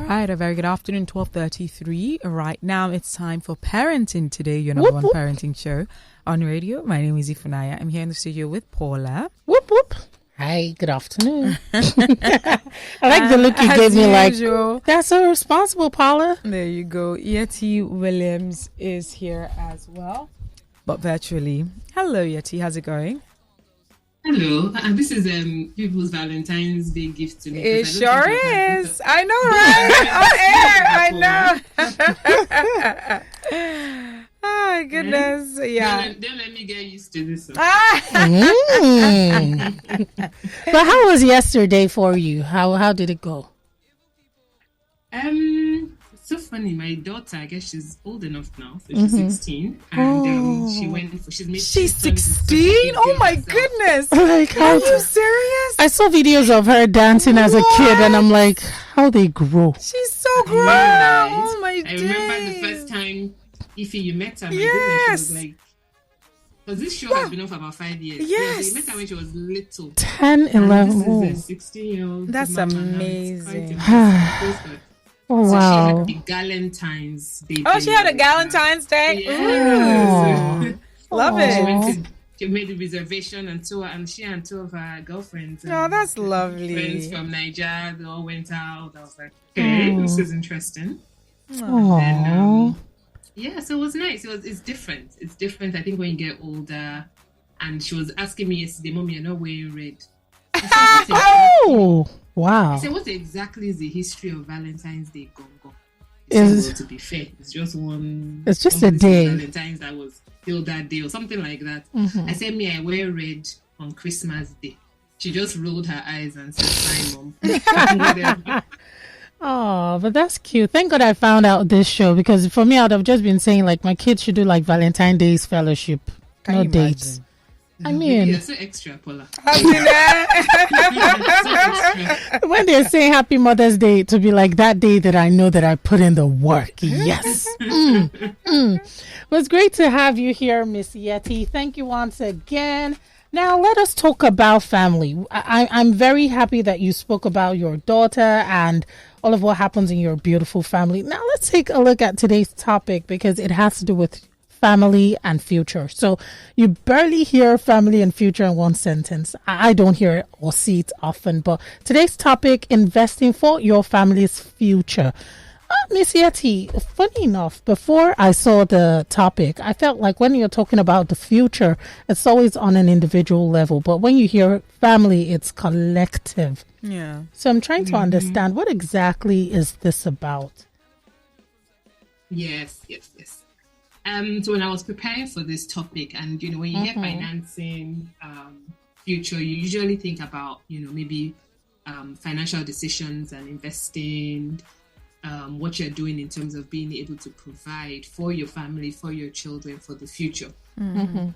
right, a very good afternoon, 12:33. Right now, it's time for Parenting Today, your number one parenting show on radio. My name is Ifunaya. I'm here in the studio with Paula. Whoop, whoop. Hi, good afternoon. I like the look you gave me, like, that's so responsible, Paula. There you go. Yetty Williams is here as well, but virtually. Hello, Yetty. How's it going? Hello, this is people's Valentine's Day gift to me. It sure is. I know, right? On air, I know. Oh, goodness. Yeah. Don't let me get used to this one. But how was yesterday for you? How did it go? It's so funny. My daughter, I guess she's old enough now, so she's 16, and she's 16. Oh my goodness! Like, are you serious? I saw videos of her dancing as a kid, and I'm like, how they grow. She's so grown. Oh my days. I remember the first time, Ify, you met her. My goodness, she was like. Because this show has been on for about 5 years. Yes. You met her when she was little. 10, 11. This is a 16-year-old. That's amazing. Oh, wow. So she had the Galentine's Day. Oh, she had a Galentine's Day? Yeah. Love it. She made a reservation and she and two of her girlfriends. Oh, that's lovely. Friends from Nigeria, they all went out. I was like, okay, this is interesting. Aww. So it was nice. It's different. It's different, I think, when you get older. And she was asking me yesterday, Mommy, you're not wearing red. Oh, wow. I said, what exactly is the history of Valentine's Day, Gongo? To be fair, it's just one. It's just a day. Valentine's that was still that day or something like that. I said, I wear red on Christmas Day. She just rolled her eyes and said, "Hi, Mom." Oh, but that's cute. Thank God I found out this show, because for me, I'd have just been saying, like, my kids should do like Valentine's Day's fellowship, no dates. I mean, you're so extra, Paula. When they're saying Happy Mother's Day, to be like that day that I know that I put in the work. Yes. It was great to have you here, Miss Yetty. Thank you once again. Now, let us talk about family. I'm very happy that you spoke about your daughter and all of what happens in your beautiful family. Now, let's take a look at today's topic, because it has to do with family and future. So you barely hear family and future in one sentence. I don't hear it or see it often, but today's topic, investing for your family's future. Miss Yetty, funny enough, before I saw the topic, I felt like when you're talking about the future, it's always on an individual level. But when you hear family, it's collective. Yeah. So I'm trying to understand, what exactly is this about? Yes. So when I was preparing for this topic, and when you hear financing, future, you usually think about maybe financial decisions and investing, what you're doing in terms of being able to provide for your family, for your children, for the future. And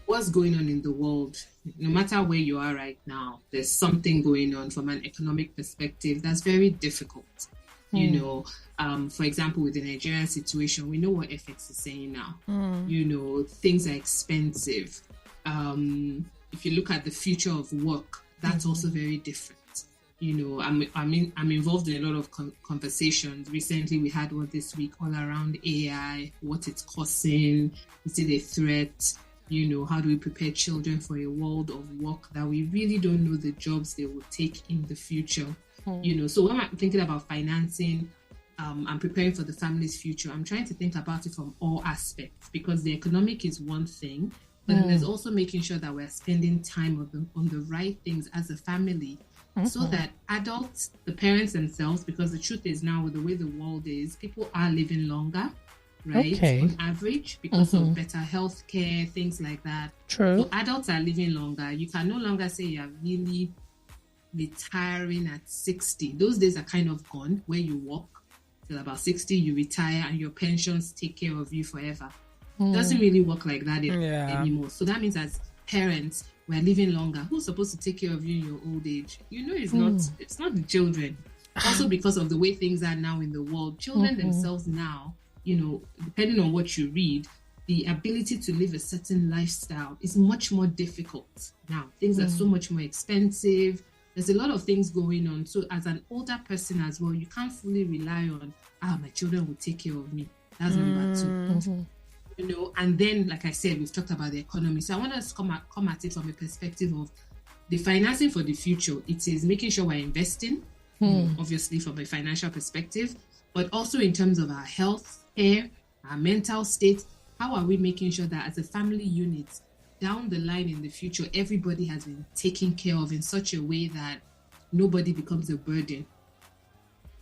what's going on in the world, no matter where you are right now, there's something going on from an economic perspective that's very difficult. For example, with the Nigerian situation, we know what FX is saying now. Things are expensive. If you look at the future of work, that's also very different. I'm involved in a lot of conversations. Recently, we had one this week all around AI, what it's causing, is it a threat? How do we prepare children for a world of work that we really don't know the jobs they will take in the future? So when I'm thinking about financing, I'm preparing for the family's future, I'm trying to think about it from all aspects, because the economic is one thing, but then there's also making sure that we're spending time on the right things as a family, so that adults, the parents themselves, because the truth is now with the way the world is, people are living longer, right? On average, because of better health care, things like that. True. So adults are living longer. You can no longer say you're really retiring at 60. Those days are kind of gone, where you work till about 60, you retire, and your pensions take care of you forever. It doesn't really work like that anymore. So that means as parents, we're living longer. Who's supposed to take care of you in your old age? It's not the children. Also, because of the way things are now in the world, children themselves now, depending on what you read, the ability to live a certain lifestyle is much more difficult now. Things are so much more expensive. There's a lot of things going on. So as an older person as well, you can't fully rely on, my children will take care of me. That's number two. You know, and then, like I said, we've talked about the economy. So I want us to come at it from a perspective of the financing for the future. It is making sure we're investing, obviously from a financial perspective, but also in terms of our health care, our mental state. How are we making sure that as a family unit, down the line in the future, everybody has been taken care of in such a way that nobody becomes a burden,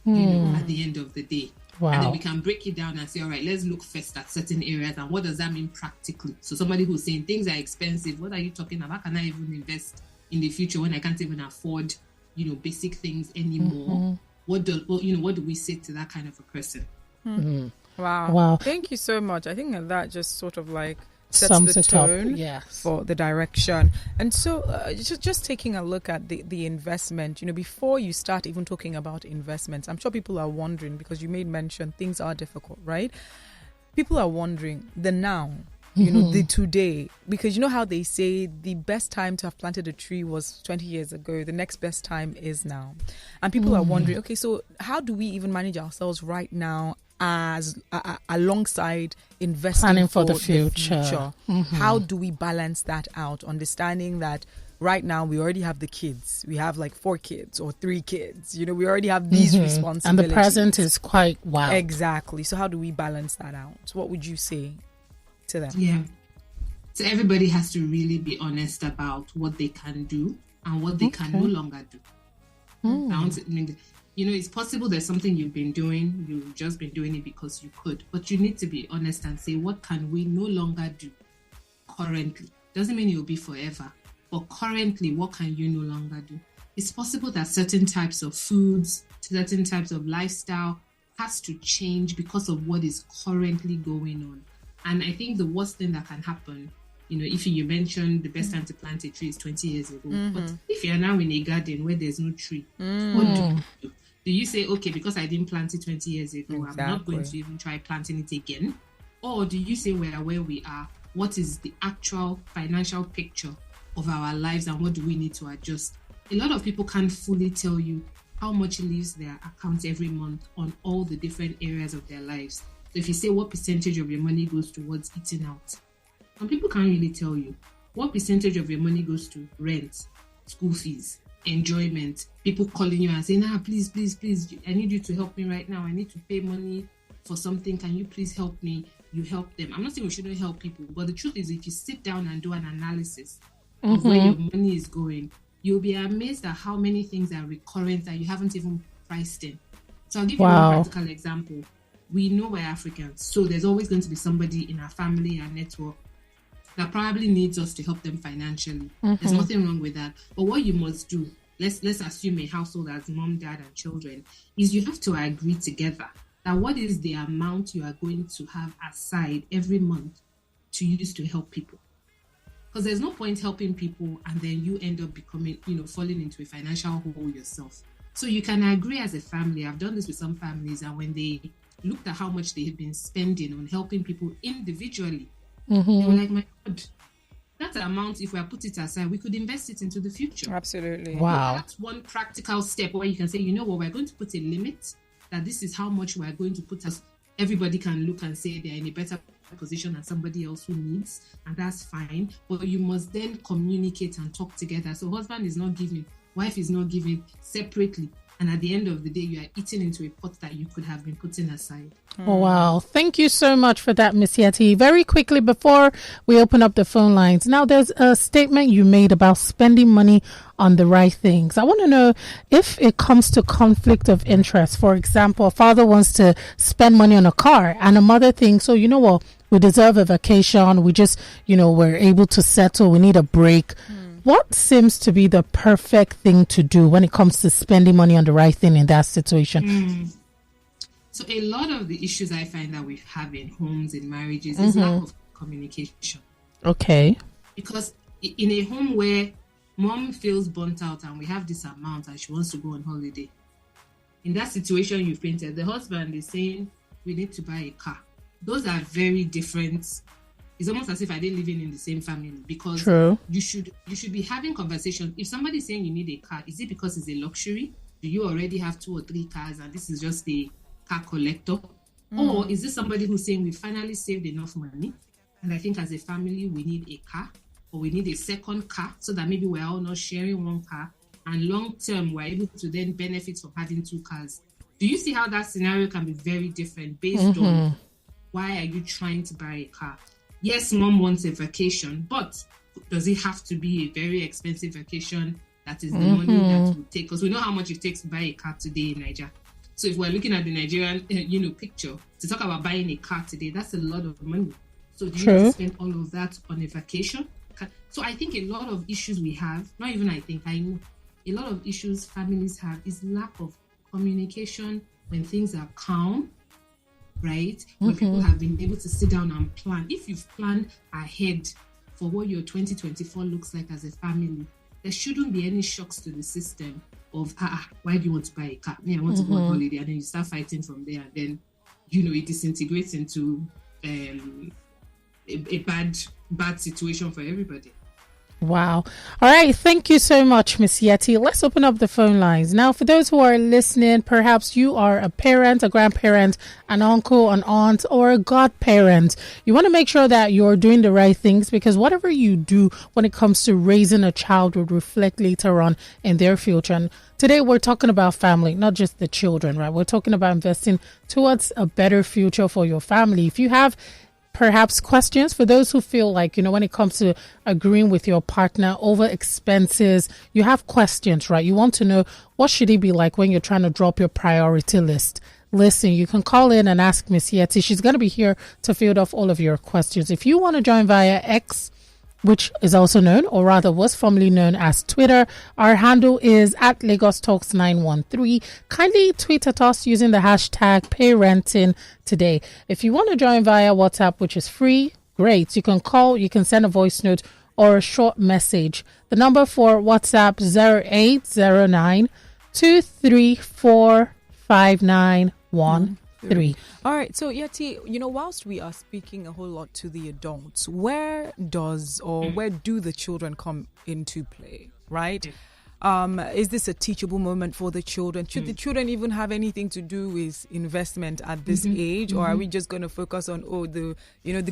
you know, at the end of the day. Wow. And then we can break it down and say, all right, let's look first at certain areas and what does that mean practically? So somebody who's saying things are expensive, what are you talking about? How can I even invest in the future when I can't even afford, you know, basic things anymore? What do we say to that kind of a person? Wow. Thank you so much. I think that just sort of like sets the tone for the direction. And so just taking a look at the investment, you know, before you start even talking about investments, I'm sure people are wondering, because you made mention things are difficult, right? People are wondering the now, you know, the today, because you know how they say the best time to have planted a tree was 20 years ago. The next best time is now. And people are wondering, okay, so how do we even manage ourselves right now as alongside investing planning for the future? How do we balance that out, understanding that right now we already have the kids, we have like 4 kids or 3 kids, you know, we already have these responsibilities, and the present is quite wild. Exactly. So how do we balance that out? What would you say to them? So everybody has to really be honest about what they can do and what they can no longer do. You know, it's possible there's something you've been doing, you've just been doing it because you could, but you need to be honest and say, what can we no longer do currently? Doesn't mean it will be forever, but currently, what can you no longer do? It's possible that certain types of foods, certain types of lifestyle has to change because of what is currently going on. And I think the worst thing that can happen, you know, if you mentioned the best time to plant a tree is 20 years ago, but if you're now in a garden where there's no tree, what do you do? Do you say, okay, because I didn't plant it 20 years ago, I'm not going to even try planting it again? Or do you say, where we are, what is the actual financial picture of our lives and what do we need to adjust? A lot of people can't fully tell you how much leaves their account every month on all the different areas of their lives. So if you say what percentage of your money goes towards eating out, some people can't really tell you what percentage of your money goes to rent, school fees, enjoyment, people calling you and saying, please, I need you to help me right now. I need to pay money for something. Can you please help me? You help them. I'm not saying we shouldn't help people, but the truth is, if you sit down and do an analysis of where your money is going, you'll be amazed at how many things are recurrent that you haven't even priced in. So I'll give you one practical example. We know we're Africans, so there's always going to be somebody in our family and network that probably needs us to help them financially. There's nothing wrong with that. But what you must do, let's assume a household as mom, dad, and children, is you have to agree together that what is the amount you are going to have aside every month to use to help people. Because there's no point helping people and then you end up becoming, you know, falling into a financial hole yourself. So you can agree as a family. I've done this with some families, and when they looked at how much they have been spending on helping people individually, they were like, my God, that amount, if we put it aside, we could invest it into the future. Absolutely. Wow. That's one practical step where you can say, you know what, we're going to put a limit, that this is how much we're going to put as everybody can look and say they're in a better position than somebody else who needs, and that's fine. But you must then communicate and talk together. So husband is not giving, wife is not giving separately. And at the end of the day, you are eating into a pot that you could have been putting aside. Oh, wow. Thank you so much for that, Miss Yetty. Very quickly, before we open up the phone lines, now there's a statement you made about spending money on the right things. I want to know if it comes to conflict of interest. For example, a father wants to spend money on a car and a mother thinks, so you know what, we deserve a vacation. We just, you know, we're able to settle. We need a break. What seems to be the perfect thing to do when it comes to spending money on the right thing in that situation? So a lot of the issues I find that we have in homes, in marriages, is lack of communication. Okay. Because in a home where mom feels burnt out and we have this amount and she wants to go on holiday, in that situation you've painted, the husband is saying, we need to buy a car. Those are very different it's almost as if I didn't living in the same family, because True. you should be having conversations. If somebody's saying you need a car, is it because it's a luxury? Do you already have 2 or 3 cars and this is just a car collector? Or is this somebody who's saying we finally saved enough money, and I think as a family we need a car, or we need a second car, so that maybe we're all not sharing one car, and long term we're able to then benefit from having 2 cars? Do you see how that scenario can be very different based on why are you trying to buy a car? Yes, mom wants a vacation, but does it have to be a very expensive vacation that is the money that will take? Because we know how much it takes to buy a car today in Nigeria. So if we're looking at the Nigerian, picture, to talk about buying a car today, that's a lot of money. So do you have to spend all of that on a vacation? So I think a lot of issues we have, not even I know, a lot of issues families have is lack of communication when things are calm, right? When people have been able to sit down and plan. If you've planned ahead for what your 2024 looks like as a family, there shouldn't be any shocks to the system of, why do you want to buy a car? I want to go on holiday. And then you start fighting from there. And then, it disintegrates into a bad situation for everybody. Wow. All right. Thank you so much, Miss Yetty. Let's open up the phone lines. Now, for those who are listening, perhaps you are a parent, a grandparent, an uncle, an aunt, or a godparent. You want to make sure that you're doing the right things, because whatever you do when it comes to raising a child would reflect later on in their future. And today we're talking about family, not just the children, right? We're talking about investing towards a better future for your family. If you have perhaps questions for those who feel like, when it comes to agreeing with your partner over expenses, you have questions, right? You want to know, what should it be like when you're trying to drop your priority list? Listen, you can call in and ask Miss Yetty. She's going to be here to field off all of your questions. If you want to join via X, which is also known, or rather was formerly known as Twitter, our handle is at LagosTalks913. Kindly tweet at us using the hashtag ParentingToday. If you want to join via WhatsApp, which is free, great. You can call, you can send a voice note or a short message. The number for WhatsApp, 0809 234 5913. All right, so Yetty, whilst we are speaking a whole lot to the adults, where do the children come into play, right? Is this a teachable moment for the children? Should the children even have anything to do with investment at this age, or are we just going to focus on the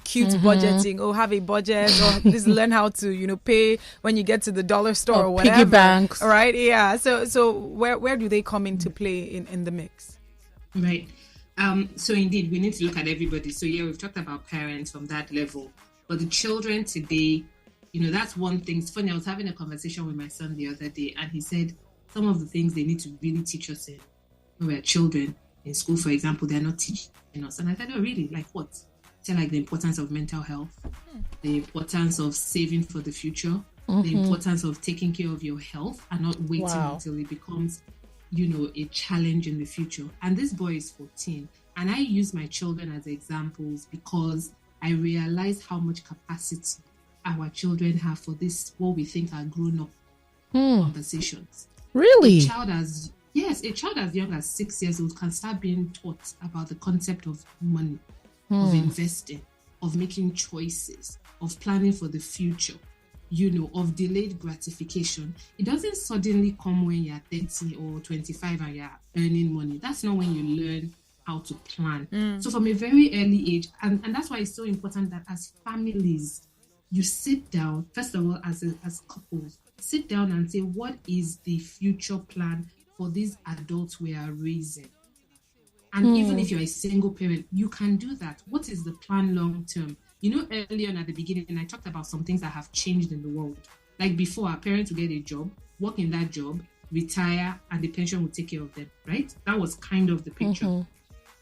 cute budgeting? Have a budget, or just learn how to pay when you get to the dollar store or whatever. Piggy banks, all right? Yeah. So where do they come into play in the mix? Right. So indeed, we need to look at everybody. So we've talked about parents from that level, but the children today, that's one thing. It's funny, I was having a conversation with my son the other day, and he said some of the things they need to really teach us when we're children in school, for example, they're not teaching us. And I said, oh, really? Like what? Say like the importance of mental health, the importance of saving for the future, the importance of taking care of your health and not waiting until it becomes a challenge in the future. And this boy is 14, and I use my children as examples because I realize how much capacity our children have for this, what we think are grown-up conversations. Really? A child as young as 6 years old can start being taught about the concept of money, of investing, of making choices, of planning for the future, of delayed gratification. It doesn't suddenly come when you're 30 or 25 and you're earning money. That's not when you learn how to plan. So from a very early age, and that's why it's so important that as families, you sit down, first of all, as couples, sit down and say, what is the future plan for these adults we are raising? And even if you're a single parent, you can do that. What is the plan long term? Early on at the beginning, I talked about some things that have changed in the world. Like before, our parents would get a job, work in that job, retire, and the pension would take care of them, right? That was kind of the picture.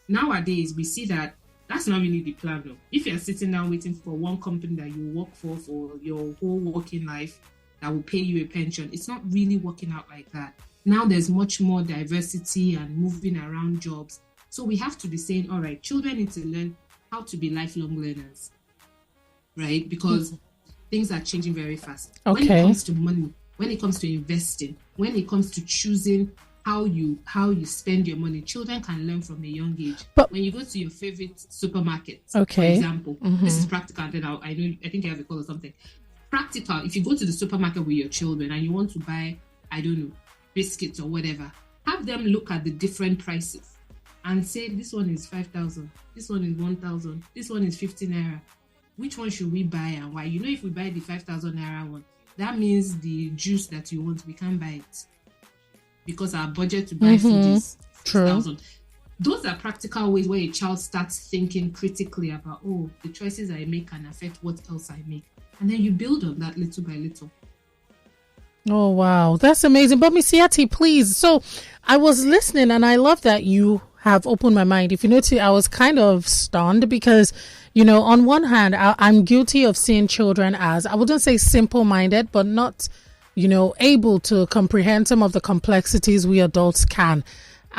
Nowadays, we see that that's not really the plan, though. If you're sitting down waiting for one company that you work for your whole working life that will pay you a pension, it's not really working out like that. Now there's much more diversity and moving around jobs. So we have to be saying, all right, children need to learn how to be lifelong learners, right? Because things are changing very fast. Okay. When it comes to money, when it comes to investing, when it comes to choosing how you spend your money. Children can learn from a young age. But when you go to your favorite supermarket, for example, this is practical. Then I think you have a call or something. Practical. If you go to the supermarket with your children and you want to buy, I don't know, biscuits or whatever, have them look at the different prices and say, this one is 5,000, this one is 1,000, this one is 50 naira. Which one should we buy and why? If we buy the 5,000 naira one, that means the juice that you want, we can't buy it because our budget to buy food is 6,000. Those are practical ways where a child starts thinking critically about, the choices I make can affect what else I make. And then you build on that little by little. Oh, wow. That's amazing. But Miss Yetty, please. So I was listening and I love that you have opened my mind. If you notice, I was kind of stunned because, on one hand, I'm guilty of seeing children as, I wouldn't say simple-minded, but not, able to comprehend some of the complexities we adults can.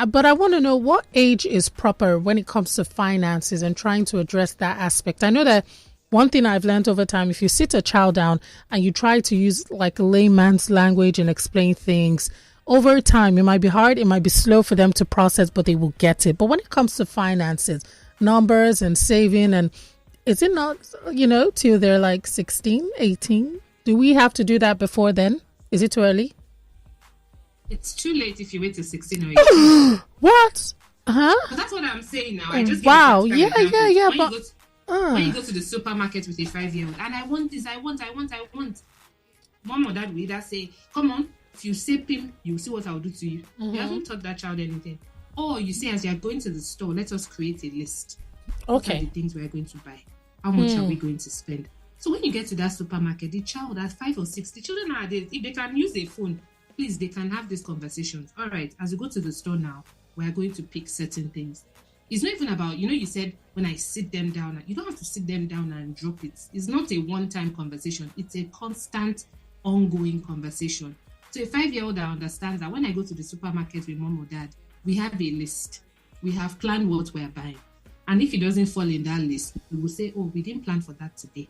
But I want to know what age is proper when it comes to finances and trying to address that aspect. I know that one thing I've learned over time, if you sit a child down and you try to use like a layman's language and explain things, over time, it might be hard, it might be slow for them to process, but they will get it. But when it comes to finances, numbers and saving, and is it not, till they're like 16, 18? Do we have to do that before then? Is it too early? It's too late if you wait till 16 or 18. What? But that's what I'm saying now. I just wow. Yeah. When you go to the supermarket with a 5-year-old, and I want this, I want. Mom or dad will either say, come on, if you save him, you'll see what I'll do to you. You haven't taught that child anything. Or you say, as you're going to the store, let us create a list. Okay. What are the things we're going to buy? How much are we going to spend? So when you get to that supermarket, the child at 5 or 6, the children nowadays, if they can use a phone, please, they can have these conversations. All right, as you go to the store now, we're going to pick certain things. It's not even about, you said when I sit them down, you don't have to sit them down and drop it. It's not a one-time conversation. It's a constant, ongoing conversation. So a 5-year-old that understands that when I go to the supermarket with mom or dad, we have a list. We have planned what we're buying. And if it doesn't fall in that list, we will say, we didn't plan for that today.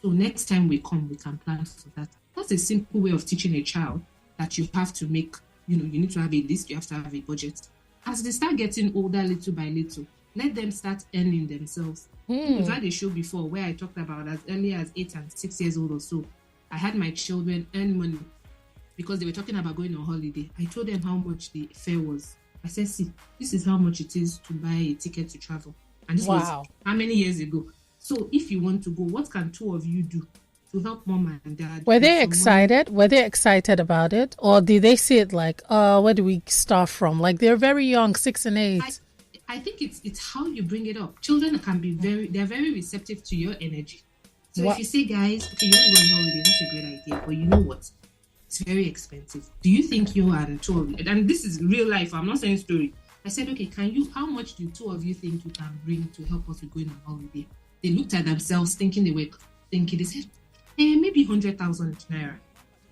So next time we come, we can plan for that. That's a simple way of teaching a child that you have to make, you need to have a list, you have to have a budget. As they start getting older little by little, let them start earning themselves. We've had a show before where I talked about as early as 8 and 6 years old or so, I had my children earn money because they were talking about going on holiday. I told them how much the fare was. I said, see, this is how much it is to buy a ticket to travel. And this was how many years ago? So if you want to go, what can 2 of you do to help mom and dad? Were they excited? Were they excited about it? Or did they see it like, where do we start from? Like they're very young, 6 and 8. I think it's how you bring it up. Children can be they're very receptive to your energy. So if you say, guys, okay, you want to go on holiday, that's a great idea. But you know what? It's very expensive. Do you think you and 2 of you, and this is real life, I'm not saying story. I said, okay, how much do 2 of you think you can bring to help us with going on holiday? They looked at themselves they said, maybe 100,000 naira. I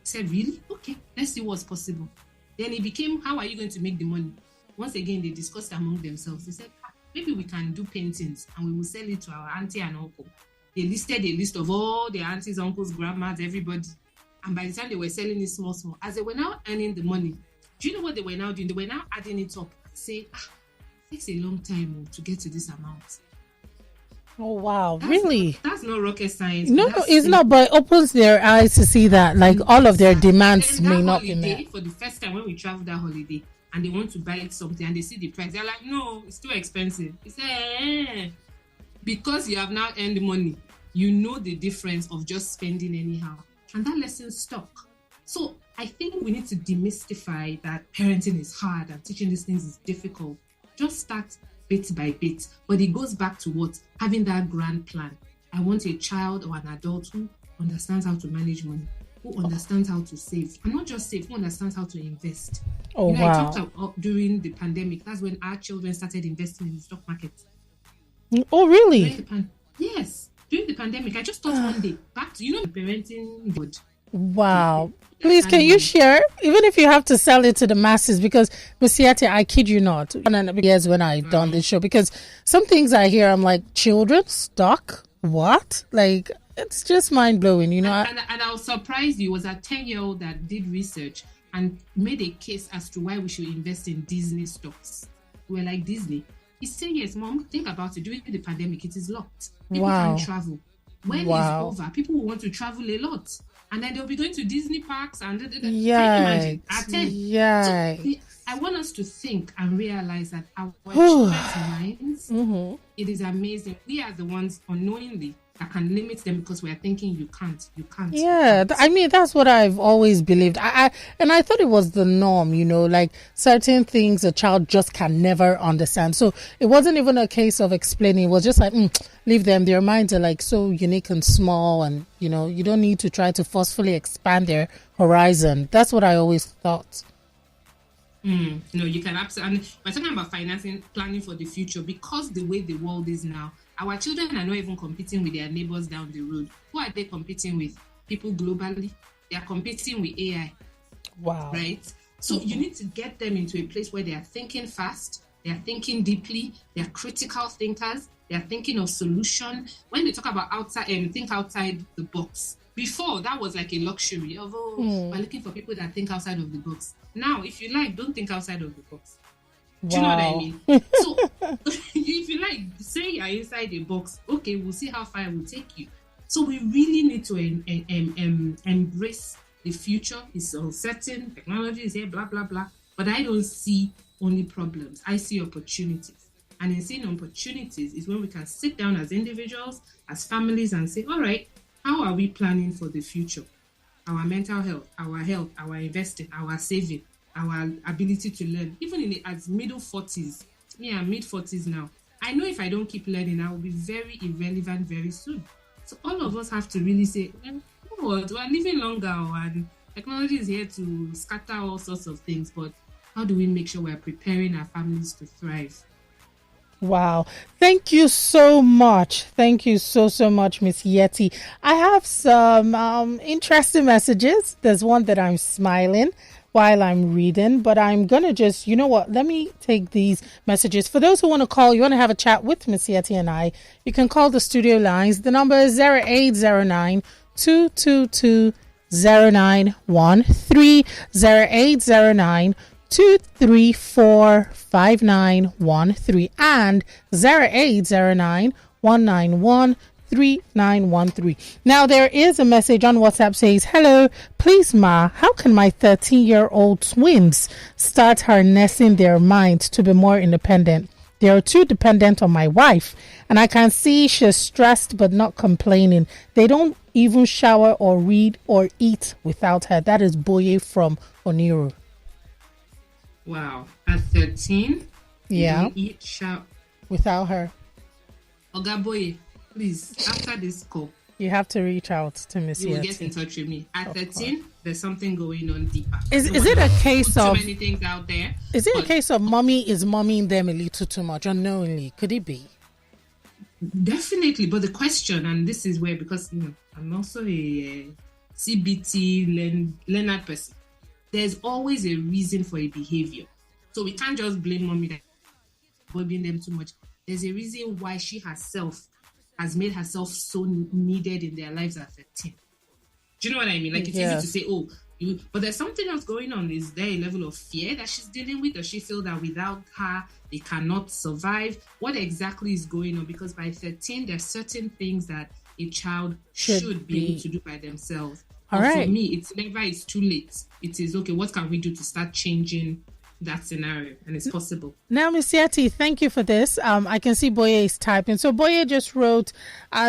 said, really? Okay, let's see what's possible. Then it became, how are you going to make the money? Once again, they discussed among themselves. They said, maybe we can do paintings and we will sell it to our auntie and uncle. They listed a list of all their aunties, uncles, grandmas, everybody. And by the time they were selling it small, as they were now earning the money, do you know what they were now doing? They were now adding it up and say, it takes a long time to get to this amount. Oh, wow. Really? That's not rocket science. No, it's not, but it opens their eyes to see that, like, all of their demands may not be met. For the first time when we traveled that holiday and they want to buy something and they see the price, they're like, no, it's too expensive. It's because you have now earned money, you know the difference of just spending anyhow. And that lesson stuck. So I think we need to demystify that parenting is hard and teaching these things is difficult. Just start bit by bit. But it goes back to what? Having that grand plan. I want a child or an adult who understands how to manage money, who understands how to save. And not just save, who understands how to invest. Oh, wow. I talked about during the pandemic. That's when our children started investing in the stock market. Oh, really? Yes. During the pandemic, I just thought one day, back to, the parenting board. Wow. Please, can you share, even if you have to sell it to the masses, because, Ms. Yetty, I kid you not, years when I've done this show, because some things I hear, I'm like, children, stock, what? Like, it's just mind-blowing, And I'll surprise you, it was a 10-year-old that did research, and made a case as to why we should invest in Disney stocks. We're like, Disney? He said, yes, Mom, think about it. During the pandemic, it is locked. People can't travel. When it's over, people will want to travel a lot. And then they'll be going to Disney parks and Yikes. So I want us to think and realize that our children's minds, it is amazing. We are the ones unknowingly that can limit them because we are thinking you can't. Yeah, I mean, that's what I've always believed. And I thought it was the norm, like certain things a child just can never understand. So it wasn't even a case of explaining. It was just like, leave them. Their minds are like so unique and small, and you don't need to try to forcefully expand their horizon. That's what I always thought. No, you can absolutely. And we're talking about financing, planning for the future, because the way the world is now, our children are not even competing with their neighbors down the road. Who are they competing with? People globally. They are competing with AI. Wow. Right? So you need to get them into a place where they are thinking fast, they are thinking deeply, they are critical thinkers, they are thinking of solution. When they talk about think outside the box. Before, that was like a luxury of, we're looking for people that think outside of the box. Now, if you like, don't think outside of the box. Do you know what I mean? So, if you like, say you're inside a box, okay, we'll see how far it will take you. So we really need to embrace the future. It's uncertain, technology is here, blah, blah, blah. But I don't see only problems. I see opportunities. And in seeing opportunities is when we can sit down as individuals, as families, and say, all right, how are we planning for the future? Our mental health, our investing, our saving, our ability to learn, even as middle 40s. I'm mid 40s now. I know if I don't keep learning, I will be very irrelevant very soon. So all of us have to really say, we're living longer, and technology is here to scatter all sorts of things, but how do we make sure we're preparing our families to thrive? Wow. Thank you so much. Thank you so much, Miss Yetty. I have some interesting messages. There's one that I'm smiling while I'm reading, but I'm going to just, let me take these messages. For those who want to call, you want to have a chat with Miss Yetty and I, you can call the studio lines. The number is 0809 222 0913, 0809 234 5913, and 0809 191 3913. Now, there is a message on WhatsApp says, hello, please ma, how can my 13-year-old twins start harnessing their minds to be more independent? They are too dependent on my wife, and I can see she's stressed but not complaining. They don't even shower or read or eat without her. That is Boye from Oniru. Wow. At 13? Yeah. Eat, shower without her. Oga Boye, please, after this call, you have to reach out to Miss Yetty. You will get in touch with me. At 13, there's something going on deeper. Is it a case of... too many things out there. Is it a case of mommy is mommying them a little too much unknowingly? Could it be? Definitely. But the question, and this is where, because I'm also a CBT learner person, there's always a reason for a behavior. So we can't just blame mommy that bothering them too much. There's a reason why she herself has made herself so needed in their lives at 13. Do you know what I mean? Like, it's easy to say, but there's something else going on. Is there a level of fear that she's dealing with? Does she feel that without her, they cannot survive? What exactly is going on? Because by 13, there's certain things that a child should be able to do by themselves. All right. For me, it's never too late. It is, okay, what can we do to start changing that scenario? And it's possible. Now, Miss Yetty, thank you for this. I can see Boye is typing. So Boye just wrote,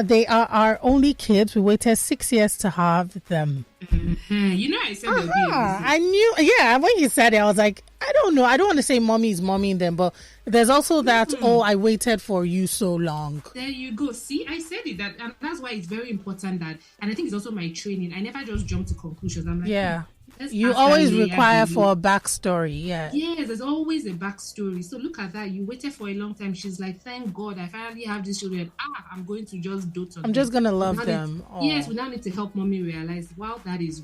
they are our only kids. We waited 6 years to have them. Mm-hmm. I said they'll be I knew. Yeah, when you said it, I was like, I don't know. I don't want to say mommy is mommying them, but there's also that, I waited for you so long. There you go. See, I said it, and that's why it's very important that, and I think it's also my training. I never just jump to conclusions. I'm like, you always require for a backstory. Yes, there's always a backstory. So look at that. You waited for a long time. She's like, thank God I finally have these children. I'm going to just dote on them. I'm just going to love them. Yes, we now need to help mommy realize, while that is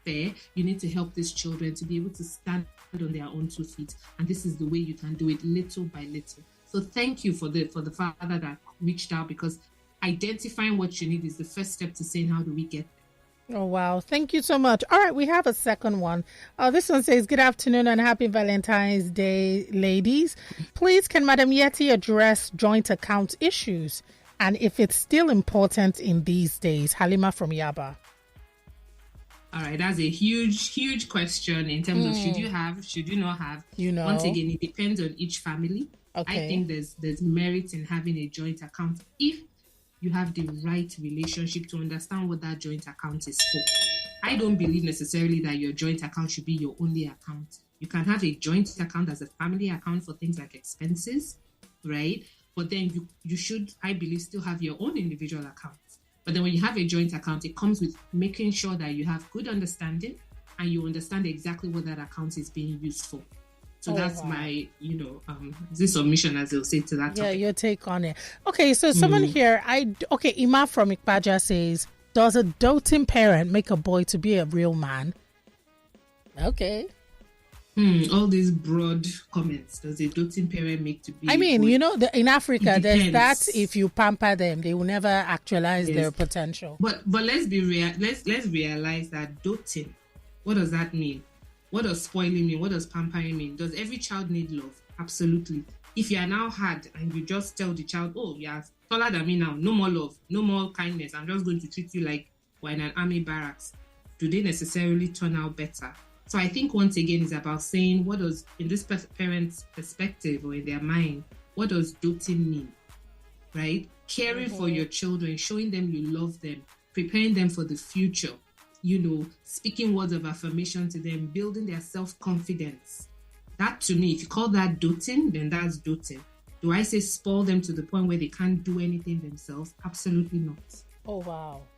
fair, you need to help these children to be able to stand on their own 2 feet. And this is the way you can do it, little by little. So thank you for the father that reached out, because identifying what you need is the first step to saying, how do we get there? Oh, wow. Thank you so much. All right, we have a second one. This one says, good afternoon and happy Valentine's Day, ladies. Please, can Madam Yetty address joint account issues and if it's still important in these days? Halima from Yaba. All right, that's a huge question in terms of should you have, should you not have. Once again, it depends on each family. Okay. I think there's merit in having a joint account if you have the right relationship to understand what that joint account is for. I don't believe necessarily that your joint account should be your only account. You can have a joint account as a family account for things like expenses, right? But then you should, I believe, still have your own individual account. But then when you have a joint account, it comes with making sure that you have good understanding and you understand exactly what that account is being used for. So that's my, this submission, as they'll say to that topic. Yeah, your take on it. Okay, so someone here, Ima from Ikpaja says, does a doting parent make a boy to be a real man? Okay. All these broad comments. Does a doting parent make to be? I mean, in Africa, there's that if you pamper them, they will never actualize their potential. But let's be real. Let's realize that doting. What does that mean? What does spoiling mean? What does pampering mean? Does every child need love? Absolutely. If you are now hard and you just tell the child, oh, you are taller than me now, no more love, no more kindness, I'm just going to treat you like we're in an army barracks, do they necessarily turn out better? So I think once again it's about saying what does, in this parent's perspective or in their mind, what does doting mean, right? Caring for your children, showing them you love them, preparing them for the future, speaking words of affirmation to them, building their self-confidence. That to me, if you call that doting, then that's doting. Do I say spoil them to the point where they can't do anything themselves? Absolutely not. Oh, wow.